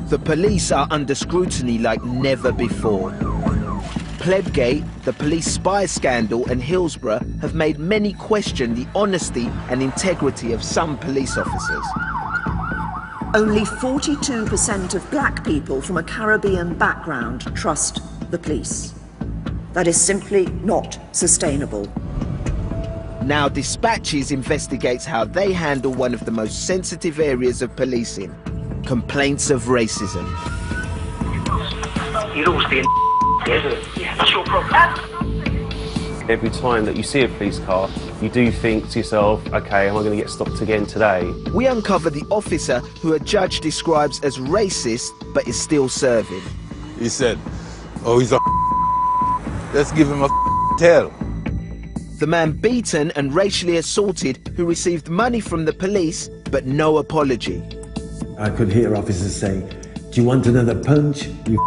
The police are under scrutiny like never before. Plebgate, the police spy scandal and Hillsborough have made many question the honesty and integrity of some police officers. Only 42% of black people from a Caribbean background trust the police. That is simply not sustainable. Now Dispatches investigates how they handle one of the most sensitive areas of policing, complaints of racism. You lost the that's your problem. Every time that you see a police car, you do think to yourself, okay, am I going to get stopped again today? We uncover the officer who a judge describes as racist, but is still serving. He said, oh, he's a let's give him a tail. The man beaten and racially assaulted who received money from the police, but no apology. I could hear officers saying, do you want another punch, you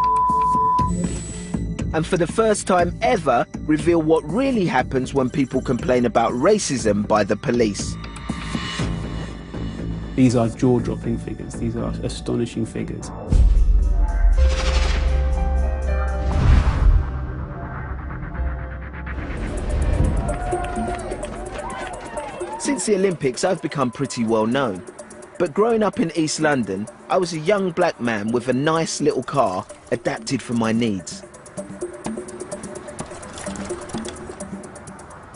And for the first time ever, reveal what really happens when people complain about racism by the police. These are jaw-dropping figures. These are astonishing figures. Since the Olympics, I've become pretty well known. But growing up in East London, I was a young black man with a nice little car adapted for my needs.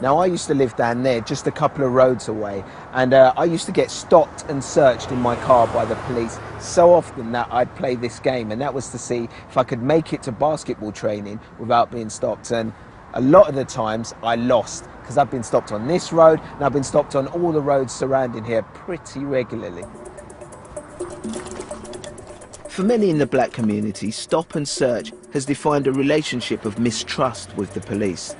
Now, I used to live down there, just a couple of roads away, and I used to get stopped and searched in my car by the police so often that I'd play this game, and that was to see if I could make it to basketball training without being stopped. And a lot of the times I lost, because I've been stopped on this road, and I've been stopped on all the roads surrounding here pretty regularly. For many in the black community, stop and search has defined a relationship of mistrust with the police.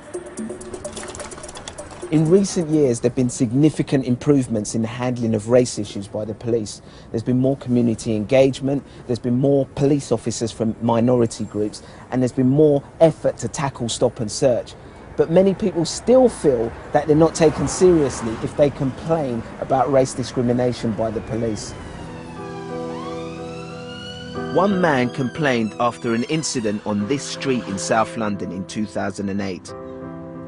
In recent years, there have been significant improvements in the handling of race issues by the police. There's been more community engagement, there's been more police officers from minority groups, and there's been more effort to tackle stop and search. But many people still feel that they're not taken seriously if they complain about race discrimination by the police. One man complained after an incident on this street in South London in 2008.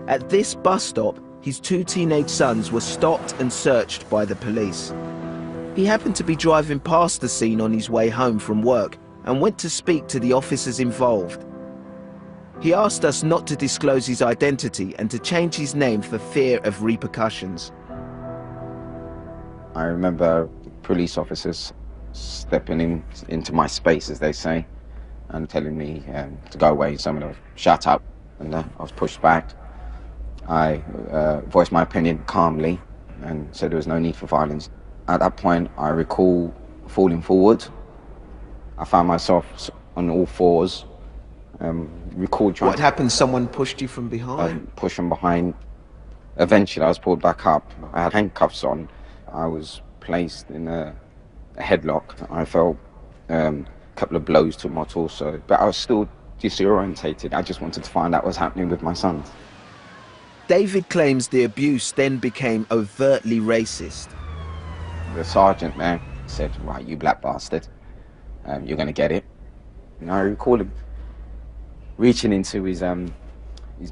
At this bus stop, his two teenage sons were stopped and searched by the police. He happened to be driving past the scene on his way home from work and went to speak to the officers involved. He asked us not to disclose his identity and to change his name for fear of repercussions. I remember police officers stepping into my space, as they say, and telling me to go away. Some of them shut up, and I was pushed back. I voiced my opinion calmly and said there was no need for violence. At that point, I recall falling forward. I found myself on all fours. What happened? Someone pushed you from behind? Pushed from behind. Eventually, I was pulled back up. I had handcuffs on. I was placed in a headlock. I felt a couple of blows to my torso, but I was still disorientated. I just wanted to find out what was happening with my sons. David claims the abuse then became overtly racist. The sergeant there said, right, you black bastard, you're going to get it. And I recall him reaching into his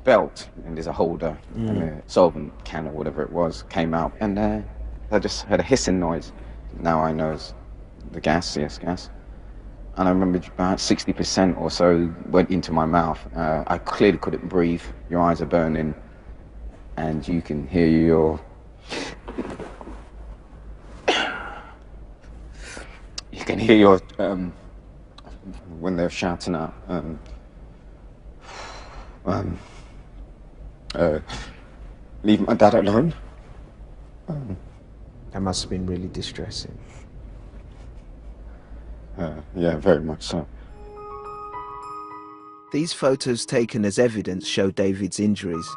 belt, and there's a holder, and a solvent can or whatever it was came out, and I just heard a hissing noise. Now I know it's the gas, yes, gas. And I remember about 60% or so went into my mouth. I clearly couldn't breathe. Your eyes are burning, and you can hear your... You can hear your... when they're shouting out, leave my dad alone. That must have been really distressing. Yeah, very much so. These photos taken as evidence show David's injuries.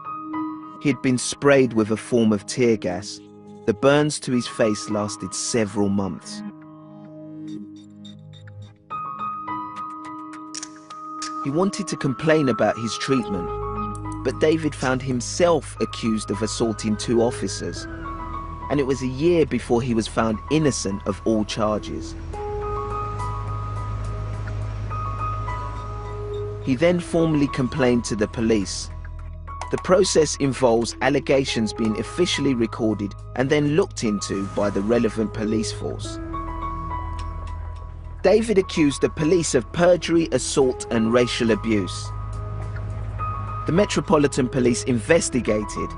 He had been sprayed with a form of tear gas. The burns to his face lasted several months. He wanted to complain about his treatment, but David found himself accused of assaulting two officers, and it was a year before he was found innocent of all charges. He then formally complained to the police. The process involves allegations being officially recorded and then looked into by the relevant police force. David accused the police of perjury, assault and racial abuse. The Metropolitan Police investigated.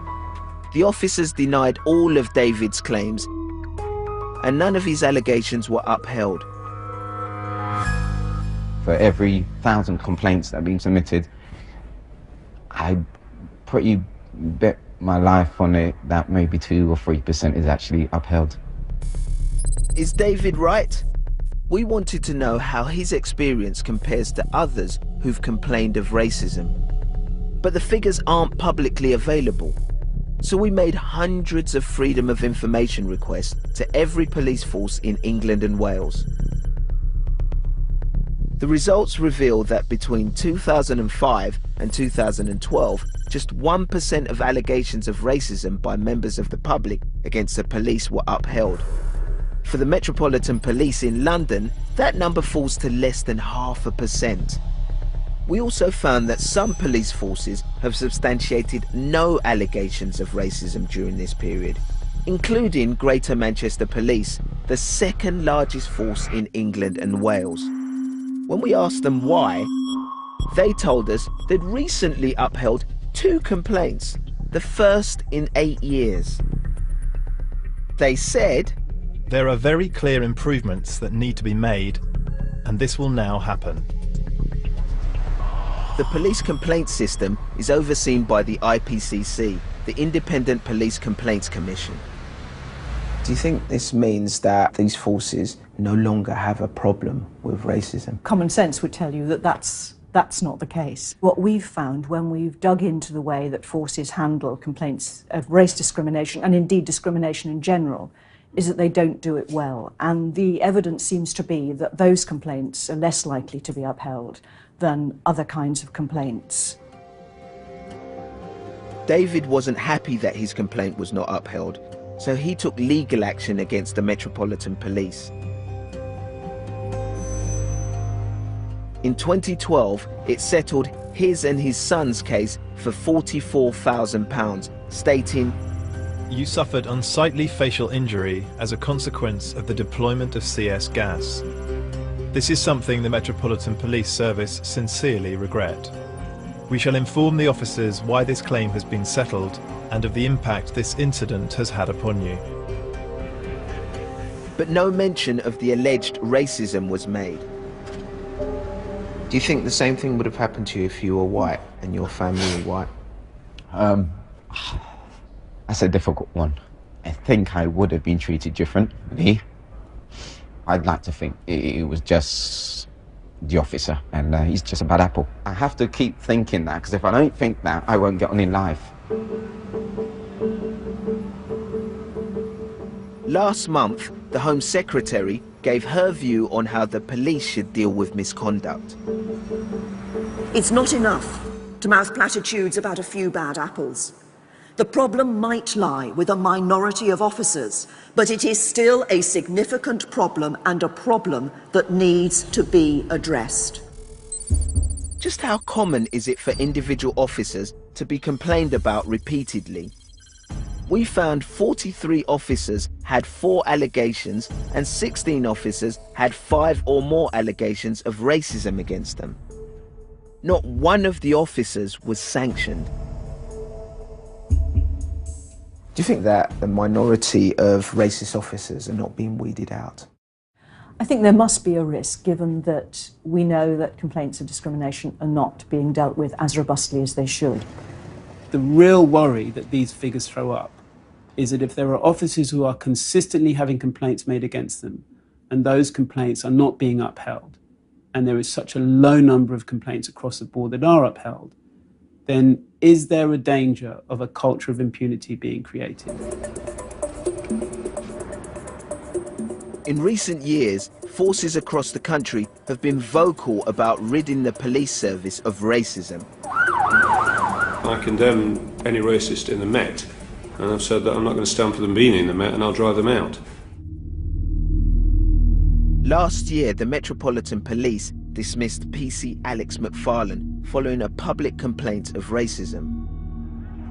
The officers denied all of David's claims, and none of his allegations were upheld. For every 1,000 complaints that have been submitted, I pretty bet my life on it that maybe 2 or 3% is actually upheld. Is David right? We wanted to know how his experience compares to others who've complained of racism. But the figures aren't publicly available. So we made hundreds of Freedom of Information requests to every police force in England and Wales. The results reveal that between 2005 and 2012, just 1% of allegations of racism by members of the public against the police were upheld. For the Metropolitan Police in London, that number falls to less than 0.5%. We also found that some police forces have substantiated no allegations of racism during this period, including Greater Manchester Police, the second largest force in England and Wales. When we asked them why, they told us they'd recently upheld 2 complaints, the first in 8 years. They said, "There are very clear improvements that need to be made, and this will now happen." The police complaint system is overseen by the IPCC, the Independent Police Complaints Commission. Do you think this means that these forces no longer have a problem with racism? Common sense would tell you that that's not the case. What we've found when we've dug into the way that forces handle complaints of race discrimination, and indeed discrimination in general, is that they don't do it well. And the evidence seems to be that those complaints are less likely to be upheld than other kinds of complaints. David wasn't happy that his complaint was not upheld, so he took legal action against the Metropolitan Police. In 2012, it settled his and his son's case for £44,000, stating, "You suffered unsightly facial injury as a consequence of the deployment of CS gas. This is something the Metropolitan Police Service sincerely regret. We shall inform the officers why this claim has been settled and of the impact this incident has had upon you." But no mention of the alleged racism was made. Do you think the same thing would have happened to you if you were white and your family were white? That's a difficult one. I think I would have been treated differently. I'd like to think it was just the officer and he's just a bad apple. I have to keep thinking that, because if I don't think that, I won't get on in life. Last month, the Home Secretary gave her view on how the police should deal with misconduct. It's not enough to mouth platitudes about a few bad apples. The problem might lie with a minority of officers, but it is still a significant problem and a problem that needs to be addressed. Just how common is it for individual officers to be complained about repeatedly? We found 43 officers had 4 allegations and 16 officers had 5 or more allegations of racism against them. Not one of the officers was sanctioned. Do you think that the minority of racist officers are not being weeded out? I think there must be a risk, given that we know that complaints of discrimination are not being dealt with as robustly as they should. The real worry that these figures throw up is that if there are officers who are consistently having complaints made against them, and those complaints are not being upheld, and there is such a low number of complaints across the board that are upheld, then is there a danger of a culture of impunity being created? In recent years, forces across the country have been vocal about ridding the police service of racism. I condemn any racist in the Met, and I've said that I'm not going to stand for them being in the Met, and I'll drive them out. Last year, the Metropolitan Police dismissed PC Alex McFarlane following a public complaint of racism.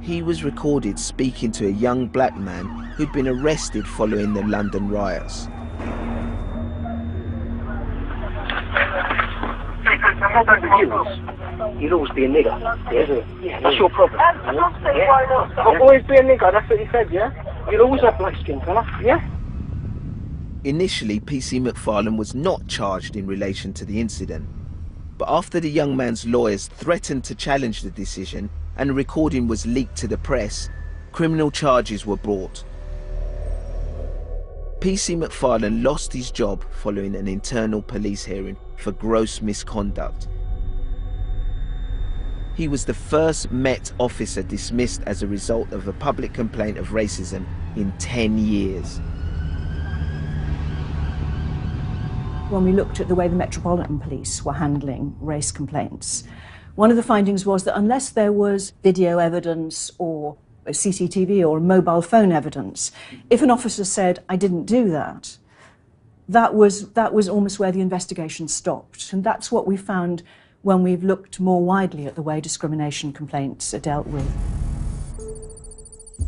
He was recorded speaking to a young black man who'd been arrested following the London riots. You'll always be a nigger, yeah? That's your problem. Yeah? I'll always be a nigger, that's what he said, yeah? You'll always have black skin colour, yeah? Initially, PC McFarlane was not charged in relation to the incident. But after the young man's lawyers threatened to challenge the decision and a recording was leaked to the press, criminal charges were brought. PC McFarlane lost his job following an internal police hearing for gross misconduct. He was the first Met officer dismissed as a result of a public complaint of racism in 10 years. When we looked at the way the Metropolitan Police were handling race complaints, one of the findings was that unless there was video evidence or CCTV or mobile phone evidence, if an officer said, "I didn't do that," that was almost where the investigation stopped. And that's what we found when we've looked more widely at the way discrimination complaints are dealt with.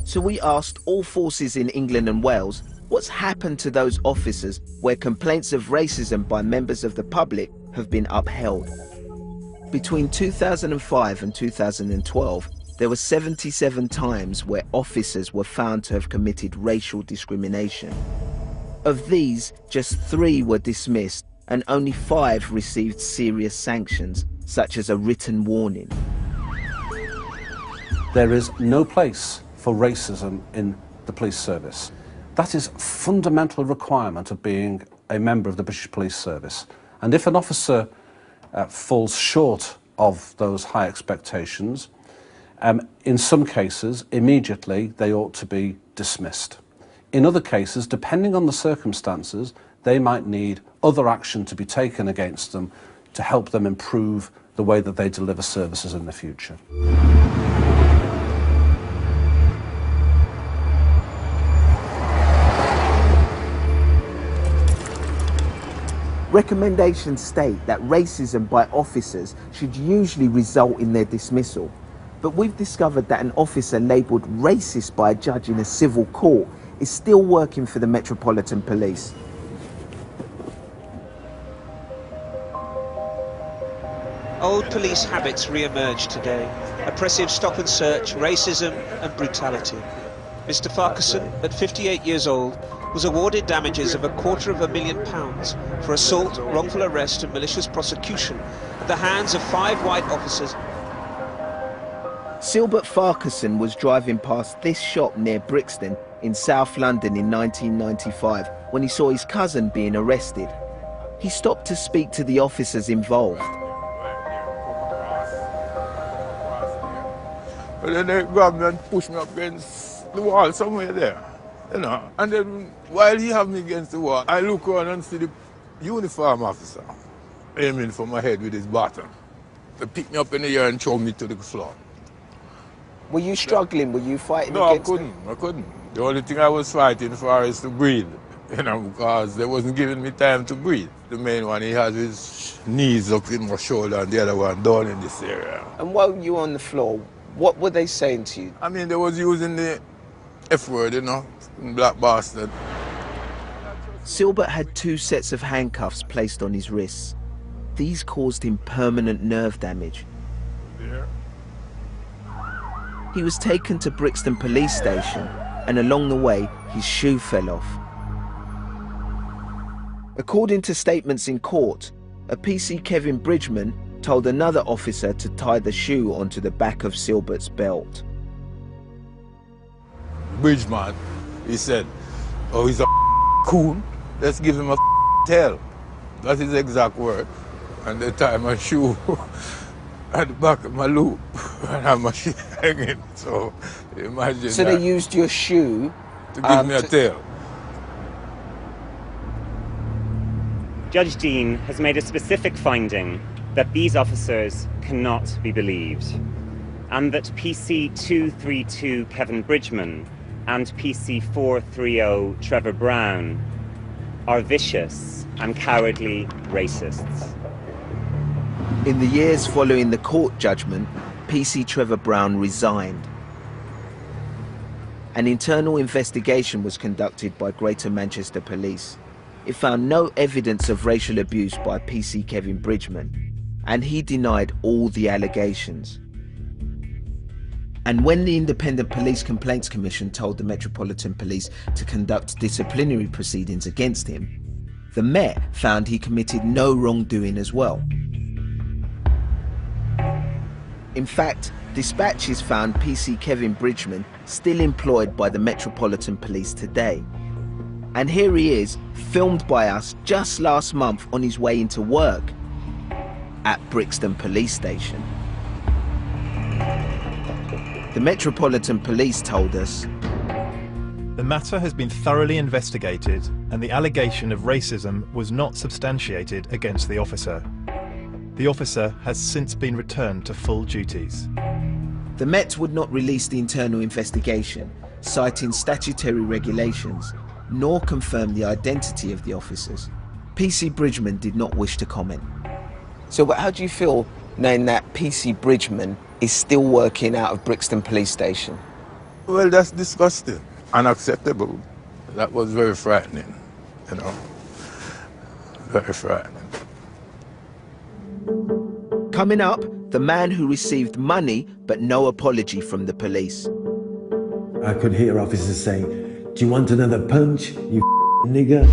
So we asked all forces in England and Wales what's happened to those officers where complaints of racism by members of the public have been upheld. Between 2005 and 2012, there were 77 times where officers were found to have committed racial discrimination. Of these, just 3 were dismissed and only 5 received serious sanctions, such as a written warning. There is no place for racism in the police service. That is a fundamental requirement of being a member of the British Police Service. And if an officer falls short of those high expectations, in some cases, immediately they ought to be dismissed. In other cases, depending on the circumstances, they might need other action to be taken against them to help them improve the way that they deliver services in the future. Recommendations state that racism by officers should usually result in their dismissal. But we've discovered that an officer labelled racist by a judge in a civil court is still working for the Metropolitan Police. Old police habits re-emerge today. Oppressive stop and search, racism and brutality. Mr. Farquharson, at 58 years old, was awarded damages of £250,000 for assault, wrongful arrest and malicious prosecution at the hands of 5 white officers. Silbert Farquharson was driving past this shop near Brixton in South London in 1995 when he saw his cousin being arrested. He stopped to speak to the officers involved. But then they grabbed me and pushed me up against the wall somewhere there, you know. And then while he had me against the wall, I look around and see the uniform officer aiming for my head with his baton. They picked me up in the air and threw me to the floor. Were you struggling? Were you fighting No, against I couldn't. The only thing I was fighting for is to breathe, you know, because they wasn't giving me time to breathe. The main one, he has his knees up in my shoulder and the other one down in this area. And while you were on the floor, what were they saying to you? I mean, they was using the F word, you know, black bastard. Silbert had 2 sets of handcuffs placed on his wrists. These caused him permanent nerve damage. Yeah. He was taken to Brixton Police Station, and along the way, his shoe fell off. According to statements in court, a PC Kevin Bridgman told another officer to tie the shoe onto the back of Silbert's belt. Bridgman, he said, "Oh, he's a coon. Let's give him a tail." That's his exact word. And they tie my shoe at the back of my loop and have my shit hanging. So imagine So that. they used your shoe to give me a tail. Judge Dean has made a specific finding that these officers cannot be believed, and that PC 232 Kevin Bridgman and PC 430 Trevor Brown are vicious and cowardly racists. In the years following the court judgment, PC Trevor Brown resigned. An internal investigation was conducted by Greater Manchester Police. It found no evidence of racial abuse by PC Kevin Bridgman, and he denied all the allegations. And when the Independent Police Complaints Commission told the Metropolitan Police to conduct disciplinary proceedings against him, the Met found he committed no wrongdoing as well. In fact, dispatches found PC Kevin Bridgman still employed by the Metropolitan Police today. And here he is, filmed by us just last month on his way into work at Brixton Police Station. The Metropolitan Police told us, "The matter has been thoroughly investigated and the allegation of racism was not substantiated against the officer. The officer has since been returned to full duties." The Met would not release the internal investigation, citing statutory regulations, nor confirm the identity of the officers. PC Bridgman did not wish to comment. So how do you feel knowing that PC Bridgman is still working out of Brixton Police Station? Well, that's disgusting, unacceptable. That was very frightening, you know, very frightening. Coming up, the man who received money but no apology from the police. I could hear officers saying, "Do you want another punch, you nigger?"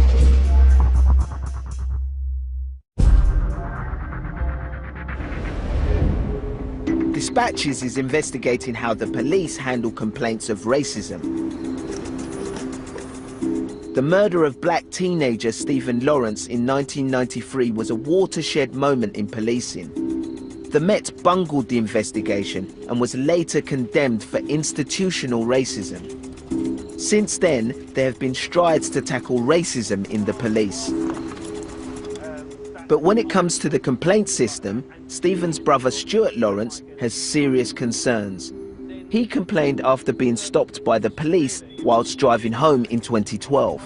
Dispatches is investigating how the police handle complaints of racism. The murder of black teenager Stephen Lawrence in 1993 was a watershed moment in policing. The Met bungled the investigation and was later condemned for institutional racism. Since then, there have been strides to tackle racism in the police. But when it comes to the complaint system, Stephen's brother Stuart Lawrence has serious concerns. He complained after being stopped by the police whilst driving home in 2012.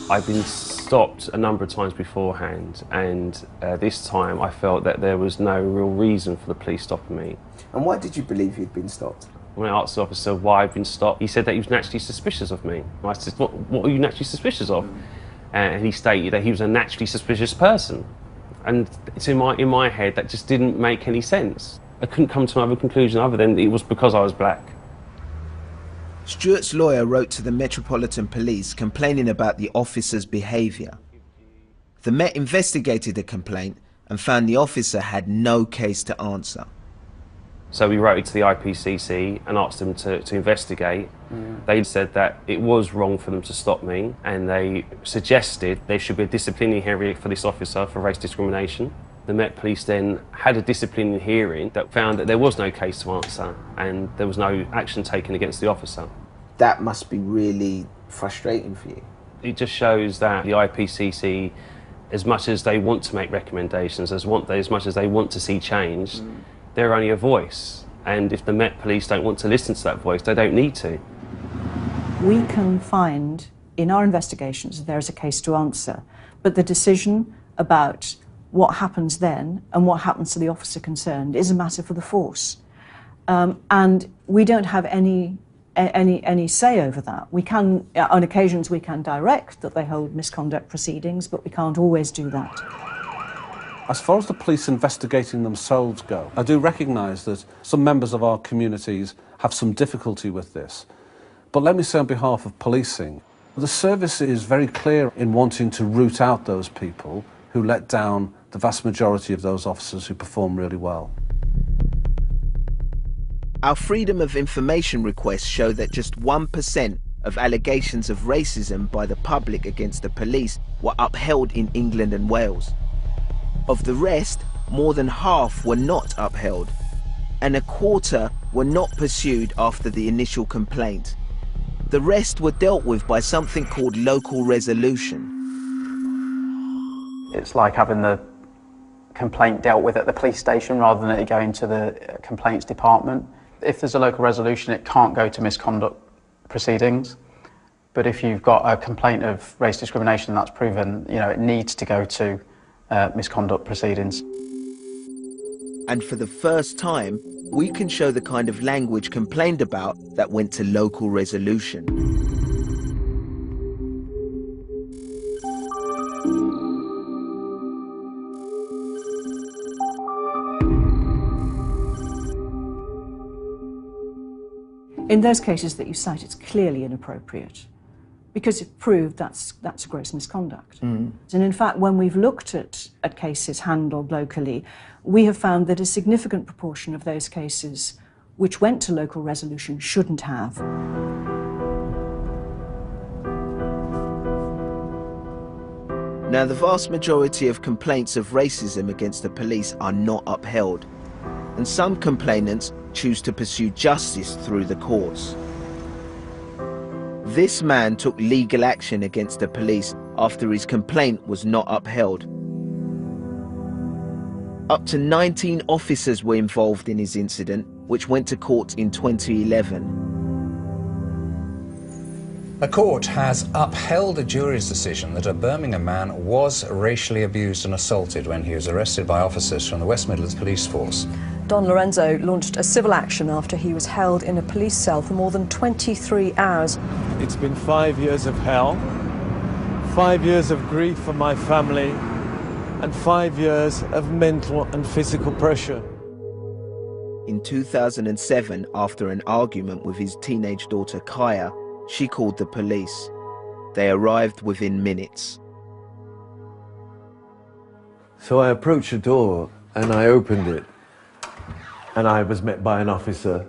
I've been stopped a number of times beforehand, and this time I felt that there was no real reason for the police stopping me. And why did you believe you'd been stopped? When I asked the officer why I'd been stopped, he said that he was naturally suspicious of me. I said, what are you naturally suspicious of? And he stated that he was a naturally suspicious person. And it's in my head, that just didn't make any sense. I couldn't come to another conclusion other than it was because I was black. Stuart's lawyer wrote to the Metropolitan Police complaining about the officer's behaviour. The Met investigated the complaint and found the officer had no case to answer. So we wrote to the IPCC and asked them to investigate. They said that it was wrong for them to stop me, and they suggested there should be a disciplinary hearing for this officer for race discrimination. The Met Police then had a disciplinary hearing that found that there was no case to answer and there was no action taken against the officer. That must be really frustrating for you. It just shows that the IPCC, as much as they want to make recommendations, as much as they want to see change, they're only a voice. And if the Met Police don't want to listen to that voice, they don't need to. We can find in our investigations that there is a case to answer, but the decision about what happens then and what happens to the officer concerned is a matter for the force. And we don't have any say over that. We can, on occasions, we can direct that they hold misconduct proceedings, but we can't always do that. As far as the police investigating themselves go, I do recognise that some members of our communities have some difficulty with this. But let me say on behalf of policing, the service is very clear in wanting to root out those people who let down the vast majority of those officers who perform really well. Our Freedom of Information requests show that just 1% of allegations of racism by the public against the police were upheld in England and Wales. Of the rest, more than half were not upheld, and a quarter were not pursued after the initial complaint. The rest were dealt with by something called local resolution. It's like having the complaint dealt with at the police station rather than it going to the complaints department. If there's a local resolution, it can't go to misconduct proceedings. But if you've got a complaint of race discrimination that's proven, it needs to go to misconduct proceedings. And for the first time, we can show the kind of language complained about that went to local resolution. In those cases that you cite, it's clearly inappropriate because it proved that's a gross misconduct. And in fact, when we've looked at cases handled locally, we have found that a significant proportion of those cases which went to local resolution shouldn't have. Now, the vast majority of complaints of racism against the police are not upheld, and some complainants choose to pursue justice through the courts. This man took legal action against the police after his complaint was not upheld. Up to 19 officers were involved in his incident, which went to court in 2011. A court has upheld a jury's decision that a Birmingham man was racially abused and assaulted when he was arrested by officers from the West Midlands Police Force. Don Lorenzo launched a civil action after he was held in a police cell for more than 23 hours. It's been 5 years of hell, 5 years of grief for my family, and 5 years of mental and physical pressure. In 2007, after an argument with his teenage daughter Kaya, she called the police. They arrived within minutes. So I approached the door and I opened it, and I was met by an officer.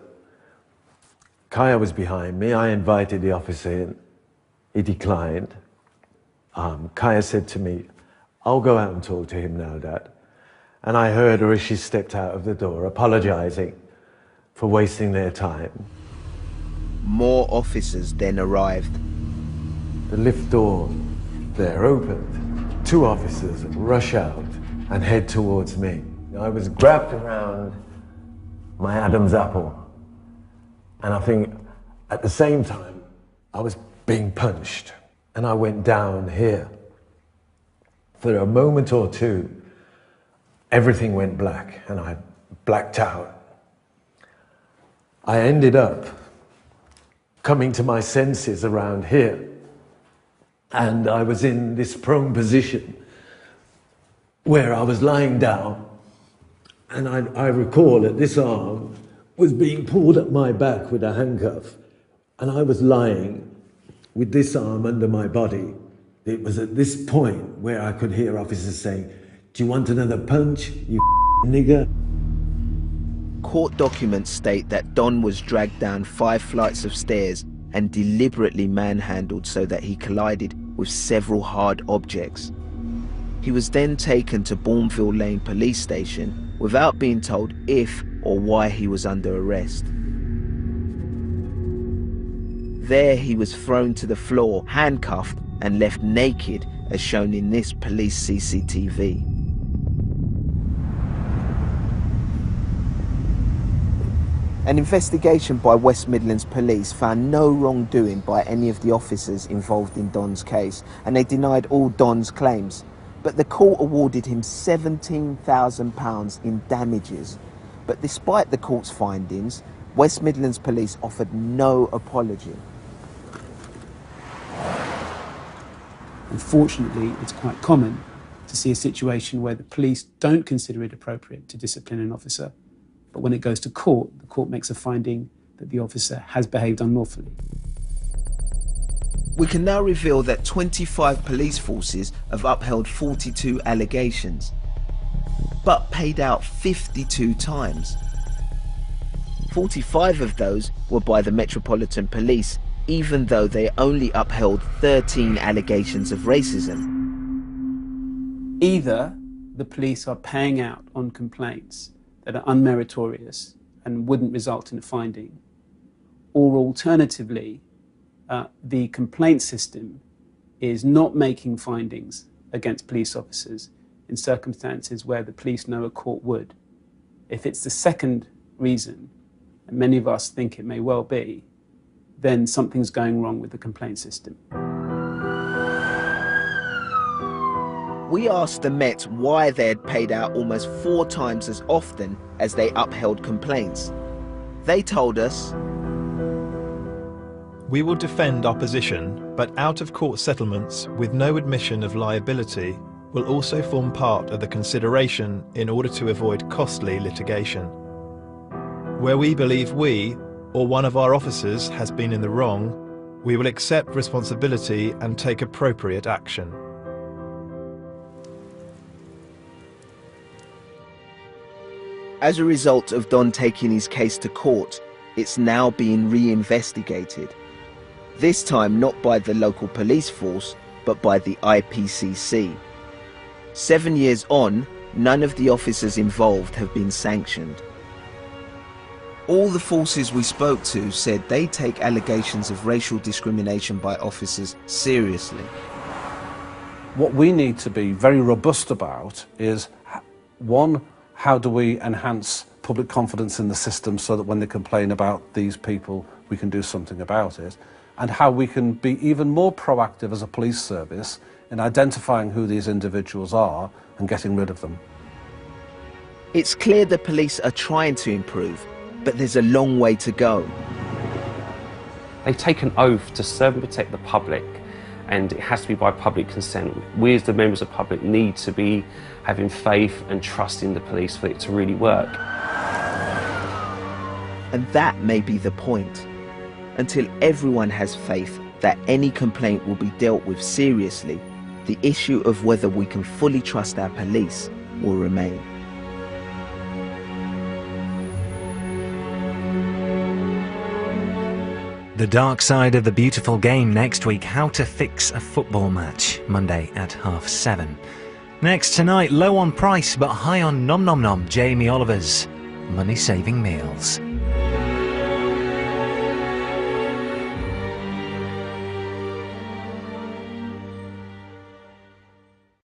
Kaya was behind me. I invited the officer in. He declined. Kaya said to me, "I'll go out and talk to him now, Dad." And I heard her as she stepped out of the door, apologizing for wasting their time. More officers then arrived. The lift door there opened. 2 officers rush out and head towards me. I was grabbed around my Adam's apple, and I think at the same time I was being punched, and I went down here. For a moment or two, everything went black and I blacked out. I ended up coming to my senses around here, and I was in this prone position where I was lying down, and I recall that this arm was being pulled at my back with a handcuff, and I was lying with this arm under my body. It was at this point where I could hear officers saying, "Do you want another punch, you nigger?" Court documents state that Don was dragged down 5 flights of stairs and deliberately manhandled so that he collided with several hard objects. He was then taken to Bourneville Lane Police Station without being told if or why he was under arrest. There he was thrown to the floor, handcuffed and left naked, as shown in this police CCTV. An investigation by West Midlands Police found no wrongdoing by any of the officers involved in Don's case, and they denied all Don's claims. But the court awarded him £17,000 in damages. But despite the court's findings, West Midlands Police offered no apology. Unfortunately, it's quite common to see a situation where the police don't consider it appropriate to discipline an officer, but when it goes to court, the court makes a finding that the officer has behaved unlawfully. We can now reveal that 25 police forces have upheld 42 allegations, but paid out 52 times. 45 of those were by the Metropolitan Police, even though they only upheld 13 allegations of racism. Either the police are paying out on complaints that are unmeritorious and wouldn't result in a finding, or alternatively, the complaint system is not making findings against police officers in circumstances where the police know a court would. If it's the second reason, and many of us think it may well be, then something's going wrong with the complaint system. We asked the Met why they had paid out almost 4 times as often as they upheld complaints. They told us, "We will defend our position, but out-of-court settlements with no admission of liability will also form part of the consideration in order to avoid costly litigation. Where we believe we, or one of our officers, has been in the wrong, we will accept responsibility and take appropriate action." As a result of Don taking his case to court, it's now being re-investigated. This time not by the local police force, but by the IPCC. 7 years on, none of the officers involved have been sanctioned. All the forces we spoke to said they take allegations of racial discrimination by officers seriously. What we need to be very robust about is, one, how do we enhance public confidence in the system so that when they complain about these people, we can do something about it, and how we can be even more proactive as a police service in identifying who these individuals are and getting rid of them. It's clear the police are trying to improve, but there's a long way to go. They take an oath to serve and protect the public, and it has to be by public consent. We as the members of the public need to be having faith and trust in the police for it to really work. And that may be the point. Until everyone has faith that any complaint will be dealt with seriously, the issue of whether we can fully trust our police will remain. The dark side of the beautiful game next week, how to fix a football match, Monday at 7:30. Next tonight, low on price but high on nom nom nom, Jamie Oliver's money-saving meals.